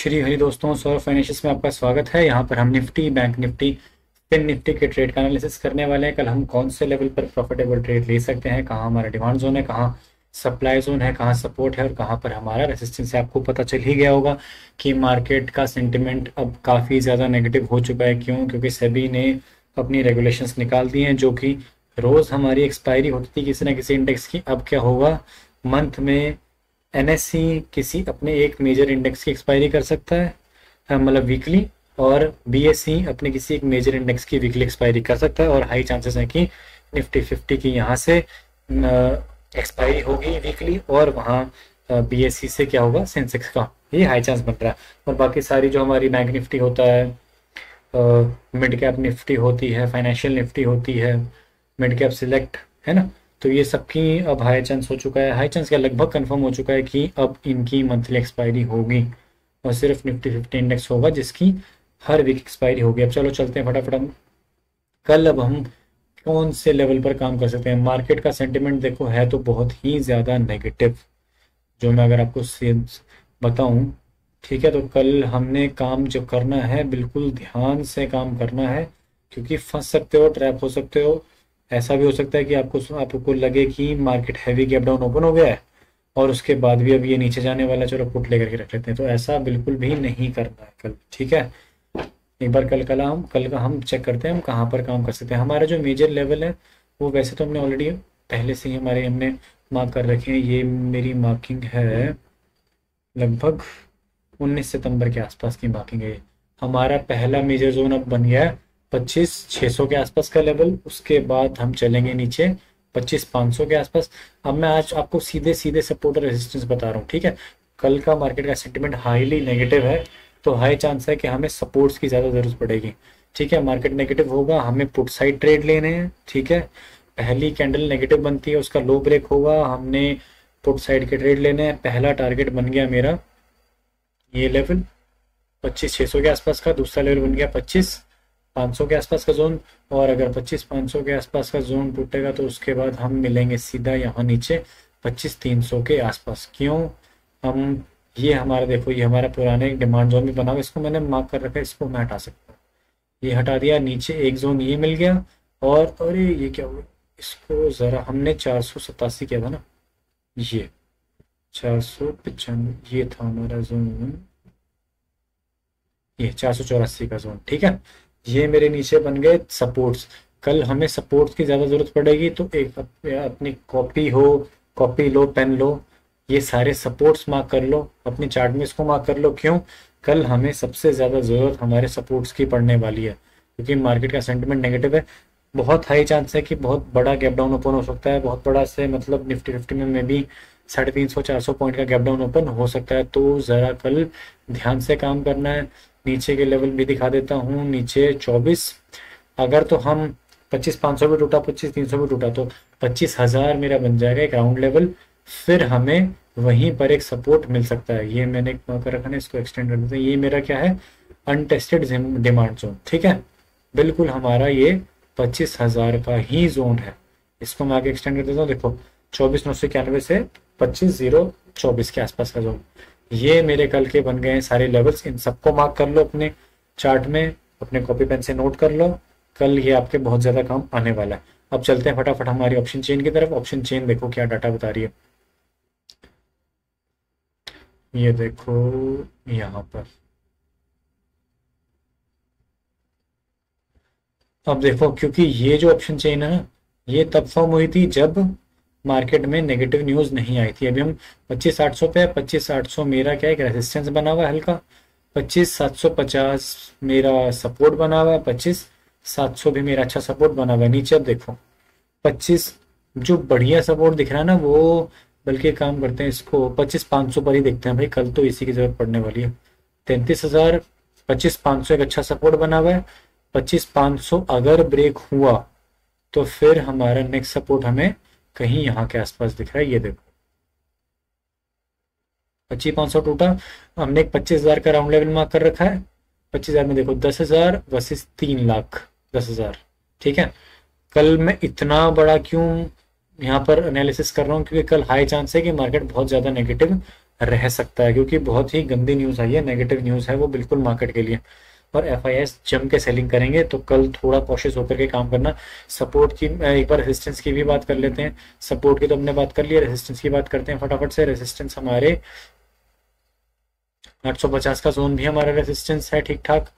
श्री हरि दोस्तों, सौरभ फाइनेंशियल्स में आपका स्वागत है। यहाँ पर हम Nifty, bank Nifty, Fin Nifty के ट्रेड का एनालिसिस करने वाले हैं। कल हम कौन से लेवल पर प्रॉफिटेबल ट्रेड ले सकते हैं, कहाँ हमारा डिमांड जोन है, कहाँ सप्लाई जोन है, कहाँ सपोर्ट है और कहाँ पर हमारा रेसिस्टेंस है। आपको पता चल ही गया होगा कि मार्केट का सेंटिमेंट अब काफ़ी ज़्यादा नेगेटिव हो चुका है। क्यों? क्योंकि सेबी ने अपनी रेगुलेशंस निकाल दी हैं, जो कि रोज़ हमारी एक्सपायरी होती थी किसी ना किसी इंडेक्स की। अब क्या होगा, मंथ में एनएससी किसी अपने एक मेजर इंडेक्स की एक्सपायरी कर सकता है, मतलब वीकली, और बीएसई अपने किसी एक मेजर इंडेक्स की वीकली एक्सपायरी कर सकता है। और हाई चांसेस हैं कि निफ्टी 50 की यहाँ से एक्सपायरी होगी वीकली, और वहाँ बीएसई से क्या होगा, सेंसेक्स का, ये हाई चांस बन रहा है। और बाकी सारी जो हमारी बैंक निफ्टी होता है, मिड कैप निफ्टी होती है, फाइनेंशियल निफ्टी होती है, मिड कैप सिलेक्ट, है ना, तो ये सबकी अब हाई चांस हो चुका है। हाई चांस क्या, लगभग कंफर्म हो चुका है कि अब इनकी मंथली एक्सपायरी होगी और सिर्फ निफ्टी 50 इंडेक्स होगा जिसकी हर वीक एक्सपायरी होगी। अब चलो चलते हैं फटाफट हम कल अब हम कौन से लेवल पर काम कर सकते हैं। मार्केट का सेंटिमेंट देखो है तो बहुत ही ज़्यादा नेगेटिव, जो मैं अगर आपको बताऊं, ठीक है, तो कल हमने काम जो करना है बिल्कुल ध्यान से काम करना है, क्योंकि फंस सकते हो, ट्रैप हो सकते हो। ऐसा भी हो सकता है कि आपको लगे कि market heavy gap down open हो गया है और उसके बाद भी अब ये नीचे जाने वाला है, चलो पुट लेकर के रख लेते हैं। तो ऐसा बिल्कुल भी नहीं करना है कल, ठीक है। एक बार कल का हम चेक करते हैं हम कहाँ पर काम कर सकते हैं। हमारा जो मेजर लेवल है वो वैसे तो हमने ऑलरेडी पहले से ही हमने मार्क कर रखे हैं। ये मेरी मार्किंग है लगभग 19 सितंबर के आसपास की मार्किंग है। हमारा पहला मेजर जोन अब बन गया है 25,600 के आसपास का लेवल। उसके बाद हम चलेंगे नीचे 25,500 के आसपास। अब मैं आज आपको सीधे सीधे सपोर्ट और रेजिस्टेंस बता रहा हूँ, ठीक है। कल का मार्केट का सेंटिमेंट हाईली नेगेटिव है, तो हाई चांस है कि हमें सपोर्ट्स की ज़्यादा ज़रूरत पड़ेगी, ठीक है। मार्केट नेगेटिव होगा, हमें पुट साइड ट्रेड लेने हैं, ठीक है। पहली कैंडल नेगेटिव बनती है, उसका लो ब्रेक होगा, हमने पुट साइड के ट्रेड लेने हैं। पहला टारगेट बन गया मेरा ये लेवल 25,600 के आसपास का, दूसरा लेवल बन गया 25,500 के आसपास का जोन। और अगर 25,500 के आसपास का जोन टूटेगा तो उसके बाद हम मिलेंगे सीधा यहाँ नीचे 25,300 के आसपास। क्यों? हम ये हमारा देखो, ये हमारा पुराने डिमांड जोन भी बना हुआ, इसको मैंने मार्क कर रखा है, इसको मैं हटा सकता हूँ। ये हटा दिया, नीचे एक जोन ये मिल गया। और अरे ये क्या हुआ, इसको ज़रा हमने 487 किया था ना, ये 495 ये था हमारा जोन, ये 484 का जोन, ठीक है। ये मेरे नीचे बन गए सपोर्ट्स। कल हमें सपोर्ट्स की ज़्यादा ज़रूरत पड़ेगी, तो एक अपनी कॉपी लो, पेन लो, ये सारे सपोर्ट्स मार्क कर लो, अपनी चार्ट में इसको मार्क कर लो। क्यों? कल हमें सबसे ज़्यादा ज़रूरत हमारे सपोर्ट्स की पड़ने वाली है, क्योंकि मार्केट का सेंटिमेंट नेगेटिव है। बहुत हाई चांस है कि बहुत बड़ा गैप डाउन ओपन हो सकता है, बहुत बड़ा से मतलब निफ्टी 50 में भी 350-400 पॉइंट का गैप डाउन ओपन हो सकता है। तो ज़रा कल ध्यान से काम करना है। नीचे के लेवल भी दिखा देता हूँ, नीचे 24, अगर तो हम 25,500 भी टूटा, 25,300 भी टूटा, तो 25,000 मेरा बन जाएगा एक राउंड लेवल। फिर हमें वहीं पर एक सपोर्ट मिल सकता है। ये मैंने कर रखा है, इसको एक्सटेंड कर देते हैं। ये मेरा क्या है, अनटेस्टेड डिमांड जोन, ठीक है। बिल्कुल हमारा ये 25,000 का ही जोन है। इसको मैं आगे एक्सटेंड कर देता हूँ, देखो 24,991 से 25,024 के आसपास का जोन। ये मेरे कल के बन गए हैं सारे लेवल्स। इन सबको मार्क कर लो अपने चार्ट में, अपने कॉपी पेन से नोट कर लो। कल ये आपके बहुत ज़्यादा काम आने वाला है। अब चलते हैं फटाफट हमारी ऑप्शन चेन की तरफ। ऑप्शन चेन देखो क्या डाटा बता रही है, ये देखो यहाँ पर। अब देखो, क्योंकि ये जो ऑप्शन चेन है ना, ये तब फॉर्म हुई थी जब मार्केट में नेगेटिव न्यूज़ नहीं आई थी। अभी हम 25,800 पे है। 25,800 मेरा क्या है, एक रेजिस्टेंस बना हुआ है हल्का। 25,750 मेरा सपोर्ट बना हुआ है। 25,700 भी मेरा अच्छा सपोर्ट बना हुआ है। नीचे अब देखो 25 जो बढ़िया सपोर्ट दिख रहा है ना, वो बल्कि काम करते हैं, इसको 25,500 पर ही देखते हैं भाई, कल तो इसी की जरूरत पड़ने वाली है। 33,000, 25,500 एक अच्छा सपोर्ट बना हुआ है। 25,500 अगर ब्रेक हुआ तो फिर हमारा नेक्स्ट सपोर्ट हमें कहीं यहाँ के आसपास दिख रहा है। ये देखो 25,500 टूटा, हमने एक 25,000 का राउंड लेवल मार्क कर रखा है। 25,000 में देखो 10,000 वर्सेस 3 लाख, 10,000, ठीक है। कल मैं इतना बड़ा क्यों यहाँ पर एनालिसिस कर रहा हूँ, क्योंकि कल हाई चांस है कि मार्केट बहुत ज़्यादा नेगेटिव रह सकता है, क्योंकि बहुत ही गंदी न्यूज़ आई है, नेगेटिव न्यूज़ है वो बिल्कुल मार्केट के लिए। और एफआईएस जम के सेलिंग करेंगे, तो कल थोड़ा कॉशियस होकर के काम करना। सपोर्ट की एक बार रेजिस्टेंस की भी बात कर लेते हैं। सपोर्ट की तो हमने बात कर ली है, रेजिस्टेंस की बात करते हैं फटाफट से। रेजिस्टेंस हमारे 850 का जोन भी हमारा रेजिस्टेंस है ठीक ठाक।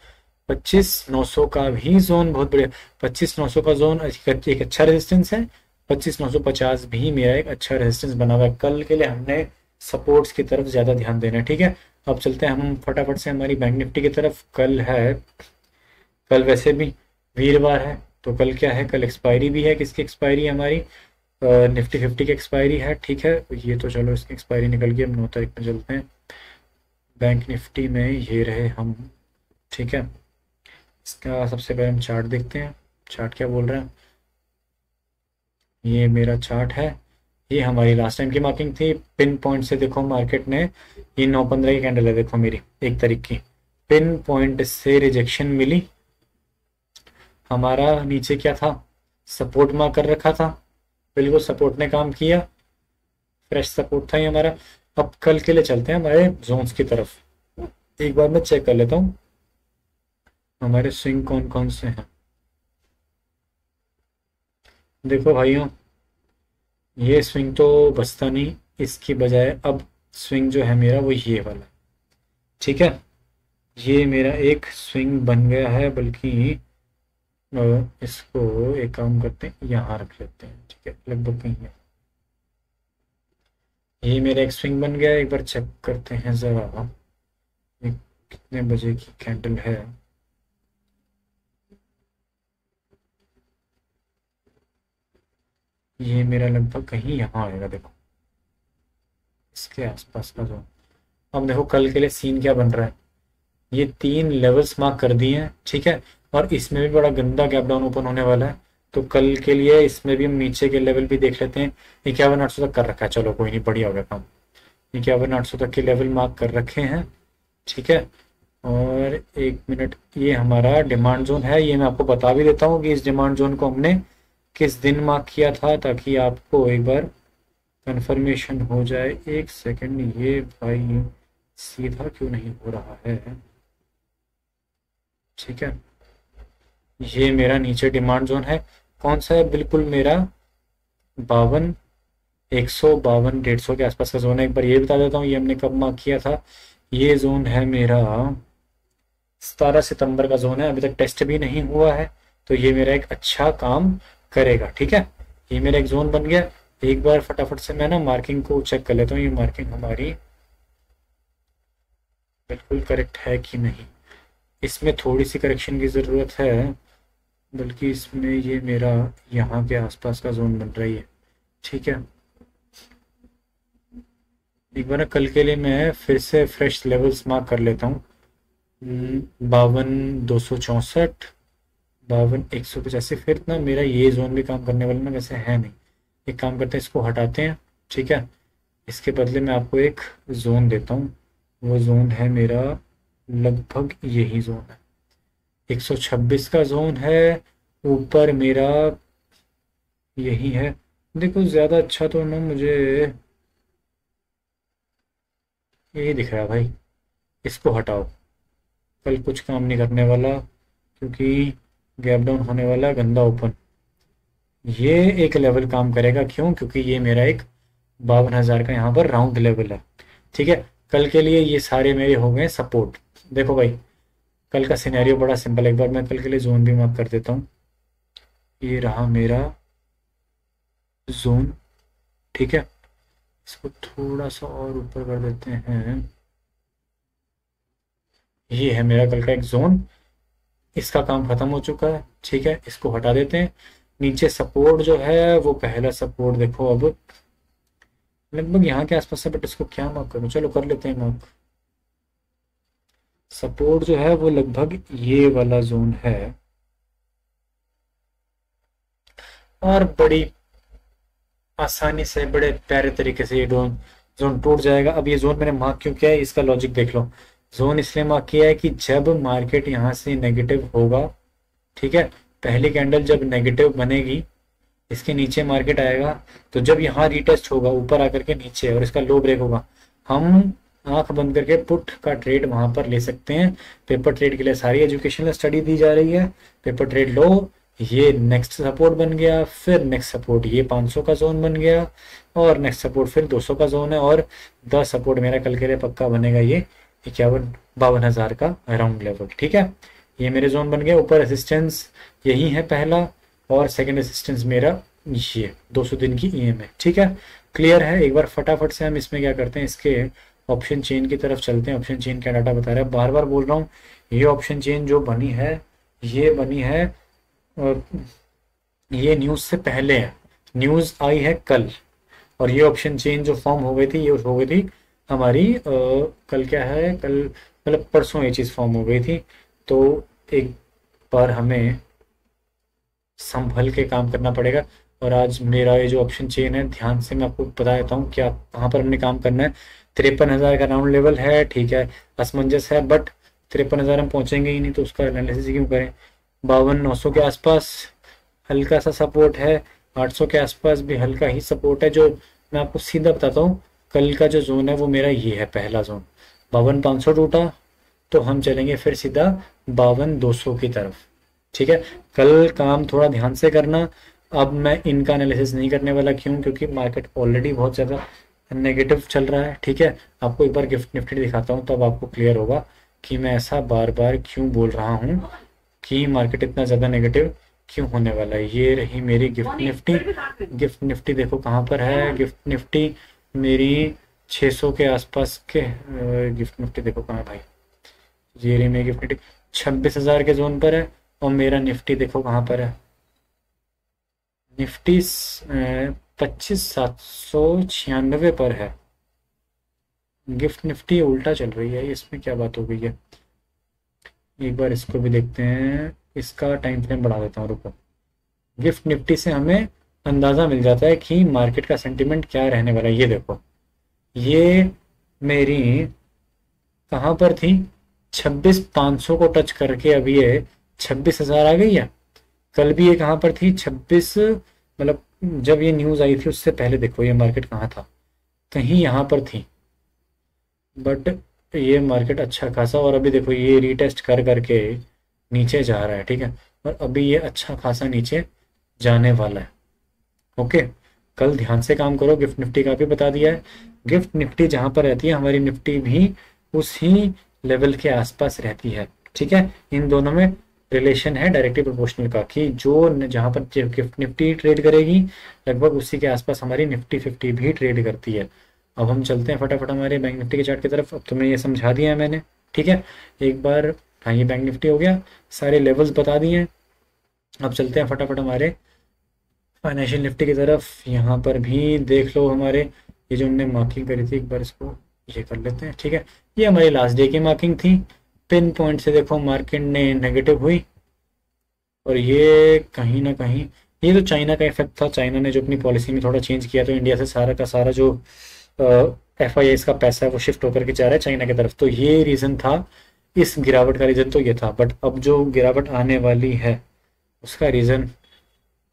25,900 का भी जोन बहुत बढ़िया। 25,900 का जोन एक अच्छा रेजिस्टेंस है। 25,950 भी मेरा एक अच्छा रेजिस्टेंस बना हुआ है। कल के लिए हमने सपोर्ट्स की तरफ ज्यादा ध्यान देना है, ठीक है। अब चलते हैं हम फटाफट से हमारी बैंक निफ्टी की तरफ। कल है, कल वैसे भी वीरवार है, तो कल क्या है, कल एक्सपायरी भी है। किसकी एक्सपायरी है हमारी? निफ्टी 50 की एक्सपायरी है, ठीक है। ये तो चलो इसकी एक्सपायरी निकल गई, हम 9 तारीख में चलते हैं। बैंक निफ्टी में ये रहे हम, ठीक है। इसका सबसे पहले हम चार्ट देखते हैं, चार्ट क्या बोल रहे हैं। ये मेरा चार्ट है, ये हमारी लास्ट टाइम की मार्किंग थी। पिन पॉइंट से देखो मार्केट ने, ये 9:15 की कैंडल है, देखो मेरी 1 तारीख की। पिन पॉइंट से रिजेक्शन मिली, हमारा नीचे क्या था, सपोर्ट मार्क कर रखा था, बिल्कुल सपोर्ट ने काम किया, फ्रेश सपोर्ट था ये हमारा। अब कल के लिए चलते हैं हमारे जोन्स की तरफ। एक बार मैं चेक कर लेता हूँ हमारे स्विंग कौन कौन से हैं। देखो भाइयों, ये स्विंग तो बचता नहीं, इसकी बजाय अब स्विंग जो है मेरा वो ये वाला, ठीक है। ये मेरा एक स्विंग बन गया है, बल्कि इसको एक काम करते हैं, यहाँ रख लेते हैं, ठीक है, लगभग कहीं है। ये मेरा एक स्विंग बन गया है। एक बार चेक करते हैं ज़रा, ये कितने बजे की कैंडल है। ये मेरा लगभग कहीं यहाँ आएगा, देखो इसके आसपास का जो। अब देखो कल के लिए सीन क्या बन रहा है। ये 3 लेवल्स मार्क कर दिए हैं, ठीक है। और इसमें भी बड़ा गंदा गैप डाउन ओपन होने वाला है, तो कल के लिए इसमें भी हम नीचे के लेवल भी देख लेते हैं। 51,800 तक कर रखा है, चलो कोई नहीं, बढ़िया हो गया काम। 51,800 तक के लेवल मार्क कर रखे हैं, ठीक है। और 1 मिनट, ये हमारा डिमांड जोन है। ये मैं आपको बता भी देता हूँ कि इस डिमांड जोन को हमने किस दिन मार्क किया था, ताकि आपको एक बार कंफर्मेशन हो जाए। 1 सेकंड, ये भाई सीधा क्यों नहीं हो रहा है, ठीक है। ये मेरा नीचे डिमांड जोन है, कौन सा है, बिल्कुल मेरा 52, 152, 150 के आसपास का जोन है। एक बार ये बता देता हूँ, ये हमने कब मार्क किया था। ये जोन है मेरा 17 सितंबर का जोन है, अभी तक टेस्ट भी नहीं हुआ है, तो ये मेरा एक अच्छा काम करेगा, ठीक है। ये मेरा एक जोन बन गया। एक बार फटाफट से मैं ना मार्किंग को चेक कर लेता हूँ, ये मार्किंग हमारी बिल्कुल करेक्ट है कि नहीं। इसमें थोड़ी सी करेक्शन की ज़रूरत है, बल्कि इसमें ये मेरा यहाँ के आसपास का जोन बन रही है, ठीक है। एक बार ना कल के लिए मैं फिर से फ्रेश लेवल्स मार्क कर लेता हूँ। 52,264, 52,185। फिर ना मेरा ये जोन भी काम करने वाला ना वैसे है नहीं। एक काम करते हैं, इसको हटाते हैं, ठीक है। इसके बदले में आपको एक जोन देता हूँ, वो जोन है मेरा लगभग यही जोन है, 126 का जोन है। ऊपर मेरा यही है। देखो ज़्यादा अच्छा तो ना मुझे यही दिख रहा है भाई, इसको हटाओ, कल कुछ काम नहीं करने वाला, क्योंकि गैप डाउन होने वाला है गंदा ओपन। ये एक लेवल काम करेगा, क्यों, क्योंकि ये मेरा एक 52,000 का यहाँ पर राउंड लेवल है, ठीक है। कल के लिए ये सारे मेरे हो गए सपोर्ट। देखो भाई, कल का सिनेरियो बड़ा सिंपल है। एक बार मैं कल के लिए जोन भी मार्क कर देता हूँ। ये रहा मेरा जोन, ठीक है। इसको थोड़ा सा और ऊपर कर देते हैं। ये है मेरा कल का एक जोन, इसका काम खत्म हो चुका है, ठीक है। इसको हटा देते हैं। नीचे सपोर्ट जो है वो पहला सपोर्ट देखो अब लगभग यहाँ के आसपास है, बट इसको क्या मार्क करूँ, चलो कर लेते हैं मार्क। सपोर्ट जो है वो लगभग ये वाला जोन है, और बड़ी आसानी से बड़े प्यारे तरीके से ये जोन जोन टूट जाएगा। अब ये जोन मैंने मार्क क्यों किया है, इसका लॉजिक देख लो। जोन इसलिए मार्क किया है कि जब मार्केट यहाँ से नेगेटिव होगा, ठीक है, पहली कैंडल जब नेगेटिव बनेगी, इसके नीचे मार्केट आएगा, तो जब यहाँ रीटेस्ट होगा ऊपर आकर के नीचे और इसका लो ब्रेक होगा, हम आंख बंद करके पुट का ट्रेड वहां पर ले सकते हैं। पेपर ट्रेड के लिए सारी एजुकेशनल स्टडी दी जा रही है। पेपर ट्रेड लो, ये नेक्स्ट सपोर्ट बन गया, फिर नेक्स्ट सपोर्ट ये 500 का जोन बन गया, और नेक्स्ट सपोर्ट फिर 200 का जोन है, और 10 सपोर्ट मेरा कल के लिए पक्का बनेगा ये 51-52 हज़ार का राउंड लेवल। ठीक है, ये मेरे जोन बन गए। ऊपर रेसिस्टेंस यही है पहला, और सेकंड रेसिस्टेंस मेरा ये 200 दिन की ईएमए। ठीक है, क्लियर है। एक बार फटाफट से हम इसमें क्या करते हैं, इसके ऑप्शन चेन की तरफ चलते हैं। ऑप्शन चेन क्या डाटा बता रहा है, बार बार बोल रहा हूँ, ये ऑप्शन चेन जो बनी है ये बनी है ये न्यूज़ से पहले है, न्यूज़ आई है कल, और ये ऑप्शन चेन जो फॉर्म हो गई थी ये हो गई थी हमारी कल क्या है, कल मतलब परसों ये चीज़ फॉर्म हो गई थी। तो एक बार हमें संभल के काम करना पड़ेगा। और आज मेरा ये जो ऑप्शन चेन है, ध्यान से मैं आपको बता देता हूँ क्या कहाँ पर हमने काम करना है। 53,000 का राउंड लेवल है, ठीक है, असमंजस है, बट 53,000 हम पहुंचेंगे ही नहीं तो उसका एनालिसिस क्यों करें। 52,900 के आसपास हल्का सा सपोर्ट है, 800 के आसपास भी हल्का ही सपोर्ट है। जो मैं आपको सीधा बताता हूँ, कल का जो जोन है वो मेरा ये है पहला जोन। 52,500 टूटा तो हम चलेंगे फिर सीधा 52,200 की तरफ। ठीक है, कल काम थोड़ा ध्यान से करना। अब मैं इनका एनालिसिस नहीं करने वाला, क्यों? क्योंकि मार्केट ऑलरेडी बहुत ज़्यादा नेगेटिव चल रहा है। ठीक है, आपको एक बार गिफ्ट निफ्टी दिखाता हूँ तब आपको क्लियर होगा कि मैं ऐसा बार बार क्यों बोल रहा हूँ कि मार्केट इतना ज़्यादा नेगेटिव क्यों होने वाला है। ये रही मेरी गिफ्ट निफ्टी। गिफ्ट निफ्टी देखो कहाँ पर है, गिफ्ट निफ्टी मेरी 600 के आसपास के गिफ्ट निफ्टी देखो कहाँ है भाई, ये रही मेरी गिफ्ट निफ्टी 26,000 के जोन पर है। और मेरा निफ्टी देखो कहाँ पर है, निफ्टी 25,796 पर है। गिफ्ट निफ्टी उल्टा चल रही है, इसमें क्या बात हो गई है। एक बार इसको भी देखते हैं, इसका टाइम फ्रेम बढ़ा देता हूँ, रुको। गिफ्ट निफ्टी से हमें अंदाज़ा मिल जाता है कि मार्केट का सेंटिमेंट क्या रहने वाला है। ये देखो, ये मेरी कहाँ पर थी, 26,500 को टच करके अभी ये 26,000 आ गई है। कल भी ये कहाँ पर थी, 26, मतलब जब ये न्यूज़ आई थी उससे पहले देखो ये मार्केट कहाँ था, कहीं यहाँ पर थी। बट ये मार्केट अच्छा खासा, और अभी देखो ये रीटेस्ट कर करके नीचे जा रहा है। ठीक है, और अभी ये अच्छा खासा नीचे जाने वाला है। ओके, कल ध्यान से काम करो। गिफ्ट निफ्टी का भी बता दिया है, गिफ्ट निफ्टी जहाँ पर रहती है हमारी निफ्टी भी उसी लेवल के आसपास रहती है। ठीक है, इन दोनों में रिलेशन है डायरेक्टली प्रोपोर्शनल का, कि जो जहाँ पर गिफ्ट निफ्टी ट्रेड करेगी लगभग उसी के आसपास हमारी निफ्टी 50 भी ट्रेड करती है। अब हम चलते हैं फटाफट हमारे बैंक निफ्टी के चार्ट की तरफ। अब तुम्हें ये समझा दिया है मैंने, ठीक है, एक बार। हाँ, ये बैंक निफ्टी हो गया, सारे लेवल्स बता दिए हैं। अब चलते हैं फटाफट हमारे फाइनेंशियल निफ्टी की तरफ। यहाँ पर भी देख लो हमारे ये जो हमने मार्किंग करी थी, एक बार इसको ये कर लेते हैं। ठीक है, ये हमारी लास्ट डे की मार्किंग थी। पिन पॉइंट से देखो मार्केट ने नेगेटिव हुई, और ये कहीं ना कहीं ये तो चाइना का इफेक्ट था। चाइना ने जो अपनी पॉलिसी में थोड़ा चेंज किया तो इंडिया से सारा का सारा जो FIIs का पैसा है वो शिफ्ट होकर के जा रहा है चाइना की तरफ। तो ये रीज़न था, इस गिरावट का रीज़न तो ये था। बट अब जो गिरावट आने वाली है उसका रीज़न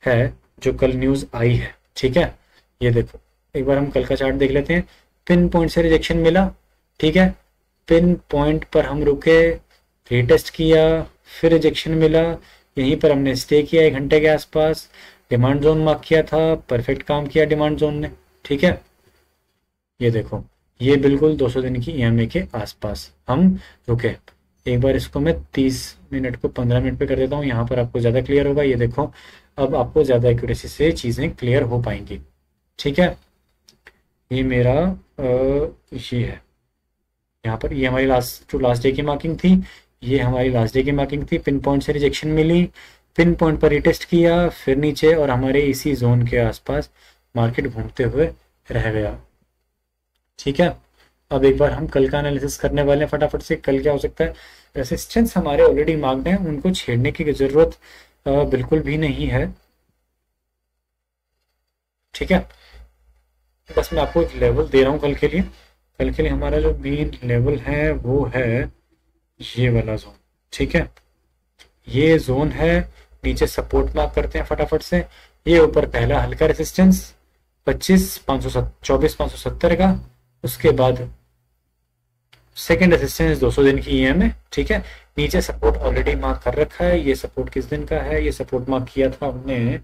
है जो कल न्यूज़ आई है। ठीक है, ये देखो एक बार हम कल का चार्ट देख लेते हैं। पिन पॉइंट से रिजेक्शन मिला, ठीक है, पिन पॉइंट पर हम रुके, रीटेस्ट किया, फिर रिजेक्शन मिला, यहीं पर हमने स्टे किया 1 घंटे के आसपास, डिमांड जोन मार्क किया था, परफेक्ट काम किया डिमांड जोन ने। ठीक है, ये देखो ये बिल्कुल 200 दिन की EMA के आसपास हम रुके। एक बार इसको मैं 30 मिनट को 15 मिनट पे कर देता हूँ, यहाँ पर आपको ज़्यादा क्लियर होगा। ये देखो अब आपको ज़्यादा एक्यूरेसी से चीज़ें क्लियर हो पाएंगी। ठीक है, ये मेरा ये है, यहाँ पर ये हमारी लास्ट डे की मार्किंग थी, ये हमारी लास्ट डे की मार्किंग थी। पिन पॉइंट से रिजेक्शन मिली, पिन पॉइंट पर रिटेस्ट किया, फिर नीचे, और हमारे इसी जोन के आसपास मार्केट घूमते हुए रह गया। ठीक है, अब एक बार हम कल का एनालिसिस करने वाले हैं फटाफट से। कल क्या हो सकता है, रेसिस्टेंस हमारे ऑलरेडी मार्क्ड हैं, उनको छेड़ने की ज़रूरत बिल्कुल भी नहीं है। ठीक है, बस मैं आपको एक लेवल दे रहा हूँ कल के लिए। कल के लिए हमारा जो मेन लेवल है वो है ये वाला जोन। ठीक है, ये जोन है, नीचे सपोर्ट मार्क करते हैं फटाफट से। ये ऊपर पहला हल्का रेसिस्टेंस 24,570 का, उसके बाद सेकेंड रेजिस्टेंस 200 दिन की EMA, ठीक है। नीचे सपोर्ट ऑलरेडी मार्क कर रखा है। ये सपोर्ट किस दिन का है? ये सपोर्ट मार्क किया था हमने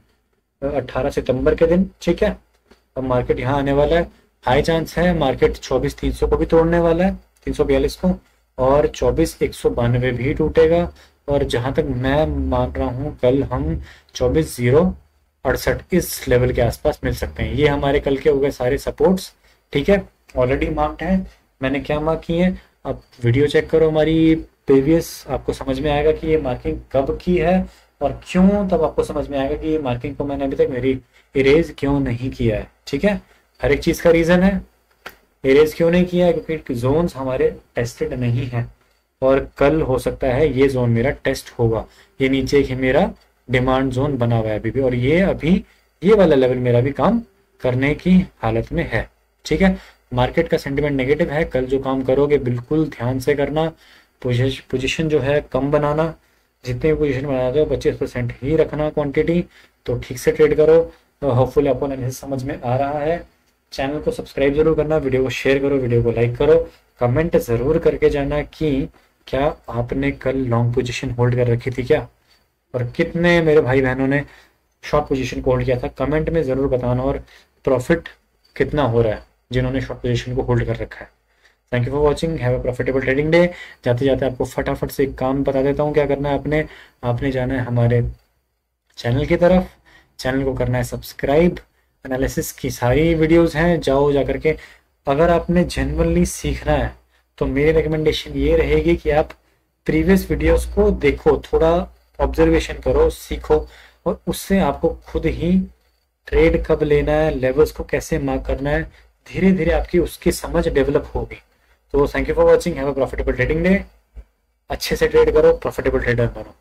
18 सितंबर के दिन, ठीक है। अब मार्केट यहाँ आने वाला है, हाई चांस है मार्केट 24,300 को भी तोड़ने वाला है, 342 को, और 24,192 भी टूटेगा। और जहां तक मैं मान रहा हूँ कल हम 24,068 इस लेवल के आसपास मिल सकते हैं। ये हमारे कल के हो गए सारे सपोर्ट्स, ठीक है, ऑलरेडी मार्क्ड है। मैंने क्या मार्क किए हैं, आप वीडियो चेक करो हमारी प्रीवियस, आपको समझ में आएगा कि ये मार्किंग कब की है और क्यों, तब आपको समझ में आएगा कि ये मार्किंग को मैंने अभी तक मेरी इरेज क्यों नहीं किया है, ठीक है। हर एक चीज का रीजन है, इरेज क्यों नहीं किया है, क्योंकि जोन्स हमारे टेस्टेड नहीं है और कल हो सकता है ये जोन मेरा टेस्ट होगा। ये नीचे ही मेरा डिमांड जोन बना हुआ है अभी भी, और ये अभी ये वाला लेवल मेरा भी काम करने की हालत में है, ठीक है। मार्केट का सेंटिमेंट नेगेटिव है, कल जो काम करोगे बिल्कुल ध्यान से करना। पोजीशन जो है कम बनाना, जितने भी पोजीशन बनाते हो 25% ही रखना क्वांटिटी, तो ठीक से ट्रेड करो। होपफुली आपको एनालिसिस समझ में आ रहा है। चैनल को सब्सक्राइब जरूर करना, वीडियो को शेयर करो, वीडियो को लाइक करो, कमेंट जरूर करके जाना कि क्या आपने कल लॉन्ग पोजीशन होल्ड कर रखी थी क्या, और कितने मेरे भाई बहनों ने शॉर्ट पोजीशन को होल्ड किया था, कमेंट में जरूर बताना। और प्रॉफिट कितना हो रहा है जिन्होंने शॉर्ट पोजीशन को होल्ड कर रखा है। Thank you for watching, have a profitable trading day. जाते जाते आपको फटाफट से एक काम बता देता हूँ क्या करना है। आपने जाना है हमारे चैनल की तरफ, चैनल को करना है सब्सक्राइब। एनालिसिस की सारी वीडियोस हैं, जाओ जा करके। अगर आपने जेन्युइनली सीखना है तो मेरी रिकमेंडेशन ये रहेगी कि आप प्रीवियस वीडियोस को देखो, थोड़ा ऑब्जर्वेशन करो, सीखो, और उससे आपको खुद ही ट्रेड कब लेना है, लेवल्स को कैसे मार्क करना है, धीरे धीरे आपकी उसकी समझ डेवलप होगी। तो thank you for watching, have a profitable trading day. अच्छे से ट्रेड करो, प्रॉफिटेबल ट्रेडर बनो।